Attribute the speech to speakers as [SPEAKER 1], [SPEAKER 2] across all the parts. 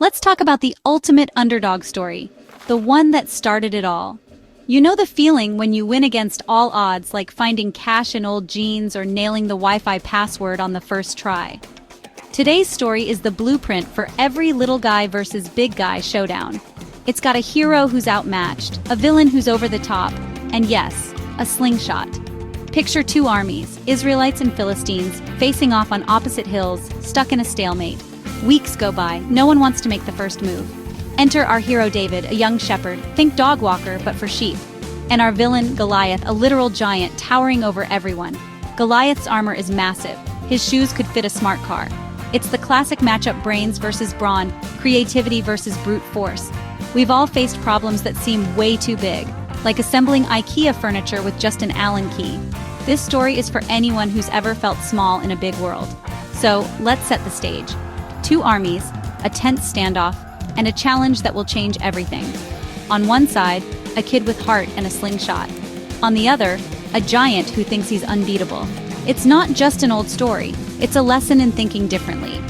[SPEAKER 1] Let's talk about the ultimate underdog story, the one that started it all. You know the feeling when you win against all odds, like finding cash in old jeans or nailing the Wi-Fi password on the first try. Today's story is the blueprint for every little guy versus big guy showdown. It's got a hero who's outmatched, a villain who's over the top, and yes, a slingshot. Picture two armies, Israelites and Philistines, facing off on opposite hills, stuck in a stalemate. Weeks go by, no one wants to make the first move. Enter our hero David, a young shepherd, think dog walker, but for sheep. And our villain, Goliath, a literal giant towering over everyone. Goliath's armor is massive. His shoes could fit a smart car. It's the classic matchup, brains versus brawn, creativity versus brute force. We've all faced problems that seem way too big, like assembling IKEA furniture with just an Allen key. This story is for anyone who's ever felt small in a big world. So, let's set the stage. Two armies, a tense standoff, and a challenge that will change everything. On one side, a kid with heart and a slingshot. On the other, a giant who thinks he's unbeatable. It's not just an old story, it's a lesson in thinking differently.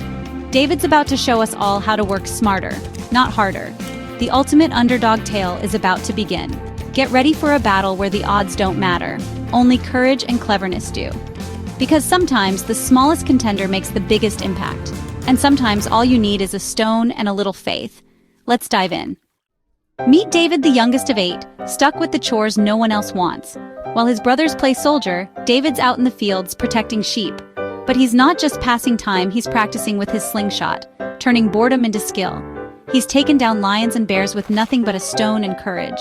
[SPEAKER 1] David's about to show us all how to work smarter, not harder. The ultimate underdog tale is about to begin. Get ready for a battle where the odds don't matter, only courage and cleverness do. Because sometimes the smallest contender makes the biggest impact, and sometimes all you need is a stone and a little faith. Let's dive in. Meet David, the youngest of 8, stuck with the chores no one else wants. While his brothers play soldier, David's out in the fields protecting sheep. But he's not just passing time, he's practicing with his slingshot, turning boredom into skill. He's taken down lions and bears with nothing but a stone and courage.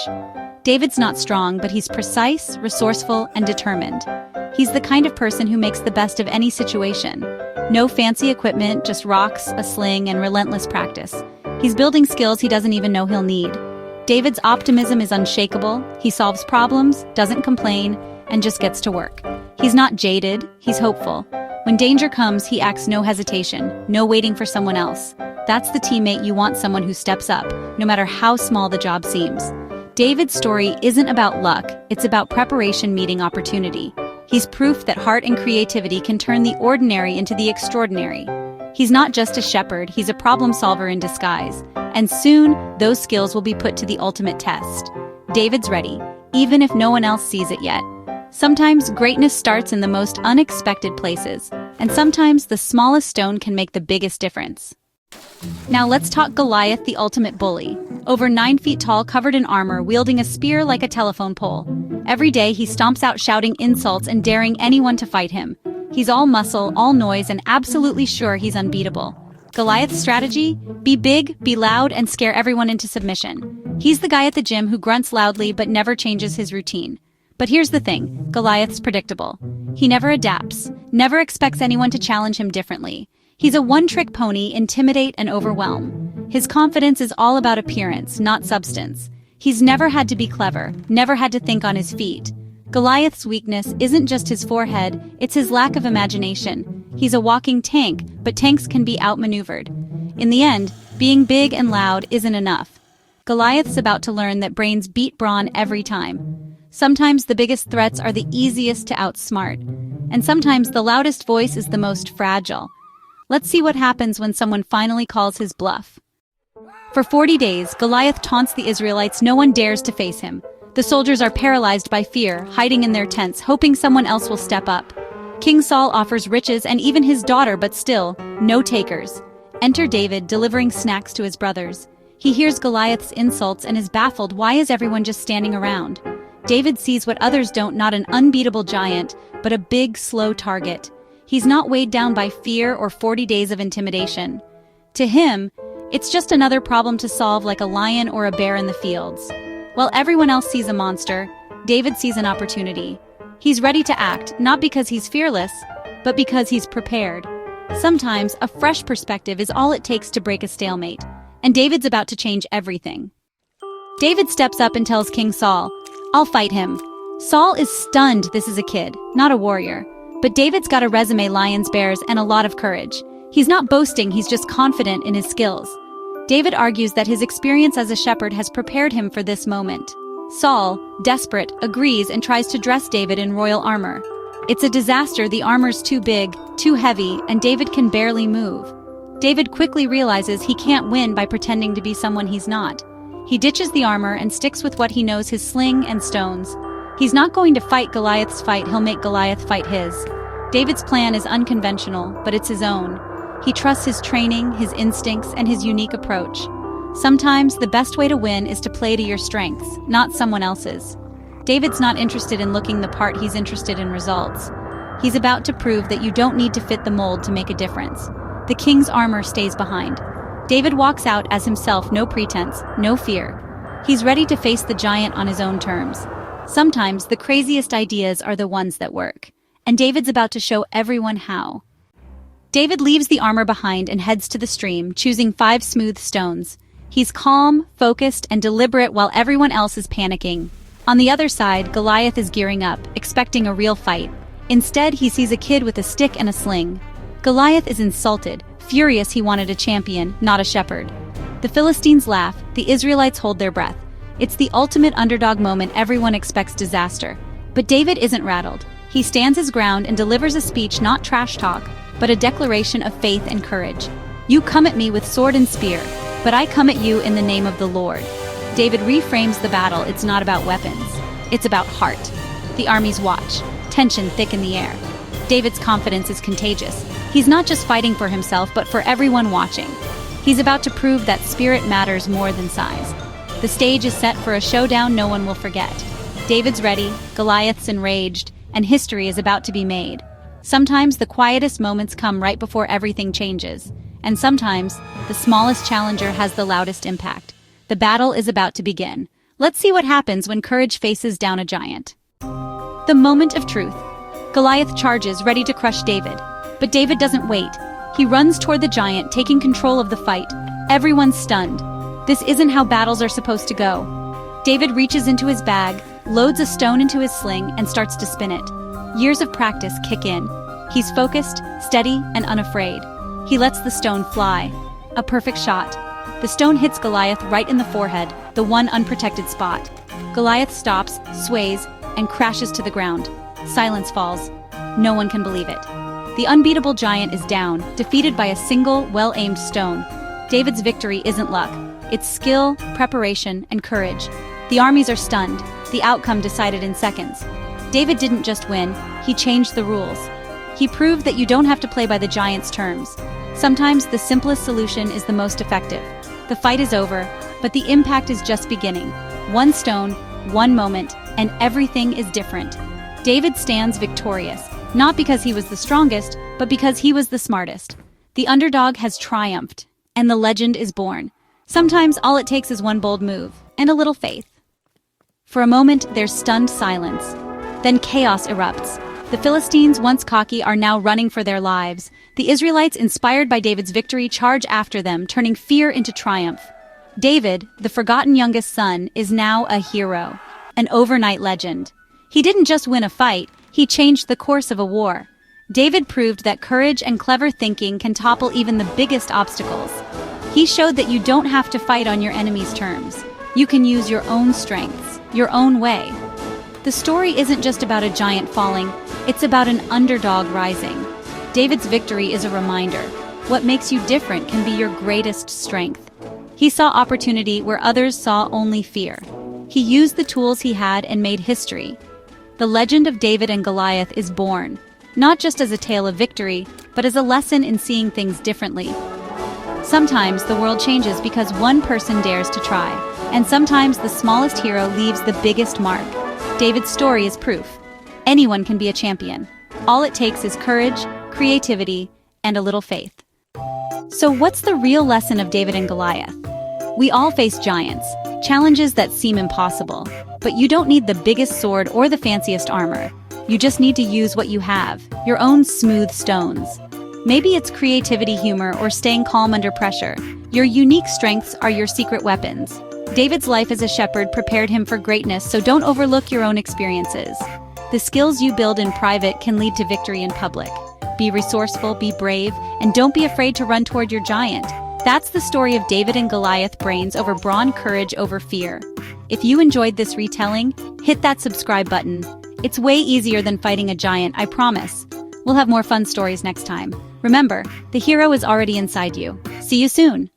[SPEAKER 1] David's not strong, but he's precise, resourceful, and determined. He's the kind of person who makes the best of any situation. No fancy equipment, just rocks, a sling, and relentless practice. He's building skills he doesn't even know he'll need. David's optimism is unshakable. He solves problems, doesn't complain, and just gets to work. He's not jaded, he's hopeful. When danger comes, he acts no hesitation, no waiting for someone else. That's the teammate you want, someone who steps up, no matter how small the job seems. David's story isn't about luck, it's about preparation meeting opportunity. He's proof that heart and creativity can turn the ordinary into the extraordinary. He's not just a shepherd, he's a problem solver in disguise. And soon, those skills will be put to the ultimate test. David's ready, even if no one else sees it yet. Sometimes greatness starts in the most unexpected places, and sometimes the smallest stone can make the biggest difference. Now let's talk Goliath, the ultimate bully. Over 9 feet tall, covered in armor, wielding a spear like a telephone pole. Every day he stomps out shouting insults and daring anyone to fight him. He's all muscle, all noise, and absolutely sure he's unbeatable. Goliath's strategy? Be big, be loud, and scare everyone into submission. He's the guy at the gym who grunts loudly but never changes his routine. But here's the thing, Goliath's predictable. He never adapts, never expects anyone to challenge him differently. He's a one-trick pony, intimidate and overwhelm. His confidence is all about appearance, not substance. He's never had to be clever, never had to think on his feet. Goliath's weakness isn't just his forehead, it's his lack of imagination. He's a walking tank, but tanks can be outmaneuvered. In the end, being big and loud isn't enough. Goliath's about to learn that brains beat brawn every time. Sometimes the biggest threats are the easiest to outsmart, and sometimes the loudest voice is the most fragile. Let's see what happens when someone finally calls his bluff. For 40 days, Goliath taunts the Israelites. No one dares to face him. The soldiers are paralyzed by fear, hiding in their tents, hoping someone else will step up. King Saul offers riches and even his daughter, but still, no takers. Enter David, delivering snacks to his brothers. He hears Goliath's insults and is baffled. Why is everyone just standing around? David sees what others don't, not an unbeatable giant, but a big, slow target. He's not weighed down by fear or 40 days of intimidation. To him, it's just another problem to solve, like a lion or a bear in the fields. While everyone else sees a monster, David sees an opportunity. He's ready to act, not because he's fearless, but because he's prepared. Sometimes a fresh perspective is all it takes to break a stalemate, and David's about to change everything. David steps up and tells King Saul, "I'll fight him." Saul is stunned. This is a kid, not a warrior. But David's got a resume, lions, bears, and a lot of courage. He's not boasting, he's just confident in his skills. David argues that his experience as a shepherd has prepared him for this moment. Saul, desperate, agrees and tries to dress David in royal armor. It's a disaster. The armor's too big, too heavy, and David can barely move. David quickly realizes he can't win by pretending to be someone he's not. He ditches the armor and sticks with what he knows: his sling and stones. He's not going to fight Goliath's fight, he'll make Goliath fight his. David's plan is unconventional, but it's his own. He trusts his training, his instincts, and his unique approach. Sometimes the best way to win is to play to your strengths, not someone else's. David's not interested in looking the part, he's interested in results. He's about to prove that you don't need to fit the mold to make a difference. The king's armor stays behind. David walks out as himself, no pretense, no fear. He's ready to face the giant on his own terms. Sometimes the craziest ideas are the ones that work. And David's about to show everyone how. David leaves the armor behind and heads to the stream, choosing 5 smooth stones. He's calm, focused, and deliberate while everyone else is panicking. On the other side, Goliath is gearing up, expecting a real fight. Instead, he sees a kid with a stick and a sling. Goliath is insulted, furious. He wanted a champion, not a shepherd. The Philistines laugh, the Israelites hold their breath. It's the ultimate underdog moment. Everyone expects disaster. But David isn't rattled. He stands his ground and delivers a speech, not trash talk, but a declaration of faith and courage. You come at me with sword and spear, but I come at you in the name of the Lord. David reframes the battle. It's not about weapons. It's about heart. The armies watch, tension thick in the air. David's confidence is contagious. He's not just fighting for himself, but for everyone watching. He's about to prove that spirit matters more than size. The stage is set for a showdown no one will forget. David's ready, Goliath's enraged, and history is about to be made. Sometimes the quietest moments come right before everything changes, and sometimes the smallest challenger has the loudest impact. The battle is about to begin. Let's see what happens when courage faces down a giant. The moment of truth. Goliath charges, ready to crush David. But David doesn't wait. He runs toward the giant, taking control of the fight. Everyone's stunned. This isn't how battles are supposed to go. David reaches into his bag, loads a stone into his sling, and starts to spin it. Years of practice kick in. He's focused, steady, and unafraid. He lets the stone fly. A perfect shot. The stone hits Goliath right in the forehead, the one unprotected spot. Goliath stops, sways, and crashes to the ground. Silence falls. No one can believe it. The unbeatable giant is down, defeated by a single, well-aimed stone. David's victory isn't luck. It's skill, preparation, and courage. The armies are stunned, the outcome decided in seconds. David didn't just win, he changed the rules. He proved that you don't have to play by the giant's terms. Sometimes the simplest solution is the most effective. The fight is over, but the impact is just beginning. One stone, one moment, and everything is different. David stands victorious, not because he was the strongest, but because he was the smartest. The underdog has triumphed, and the legend is born. Sometimes all it takes is one bold move, and a little faith. For a moment, there's stunned silence. Then chaos erupts. The Philistines, once cocky, are now running for their lives. The Israelites, inspired by David's victory, charge after them, turning fear into triumph. David, the forgotten youngest son, is now a hero, an overnight legend. He didn't just win a fight, he changed the course of a war. David proved that courage and clever thinking can topple even the biggest obstacles. He showed that you don't have to fight on your enemy's terms. You can use your own strengths, your own way. The story isn't just about a giant falling, it's about an underdog rising. David's victory is a reminder. What makes you different can be your greatest strength. He saw opportunity where others saw only fear. He used the tools he had and made history. The legend of David and Goliath is born, not just as a tale of victory, but as a lesson in seeing things differently. Sometimes the world changes because one person dares to try, and sometimes the smallest hero leaves the biggest mark. David's story is proof. Anyone can be a champion. All it takes is courage, creativity, and a little faith. So what's the real lesson of David and Goliath? We all face giants, challenges that seem impossible, but you don't need the biggest sword or the fanciest armor. You just need to use what you have, your own smooth stones. Maybe it's creativity, humor, or staying calm under pressure. Your unique strengths are your secret weapons. David's life as a shepherd prepared him for greatness, so don't overlook your own experiences. The skills you build in private can lead to victory in public. Be resourceful, be brave, and don't be afraid to run toward your giant. That's the story of David and Goliath, brains over brawn, courage over fear. If you enjoyed this retelling, hit that subscribe button. It's way easier than fighting a giant, I promise. We'll have more fun stories next time. Remember, the hero is already inside you. See you soon.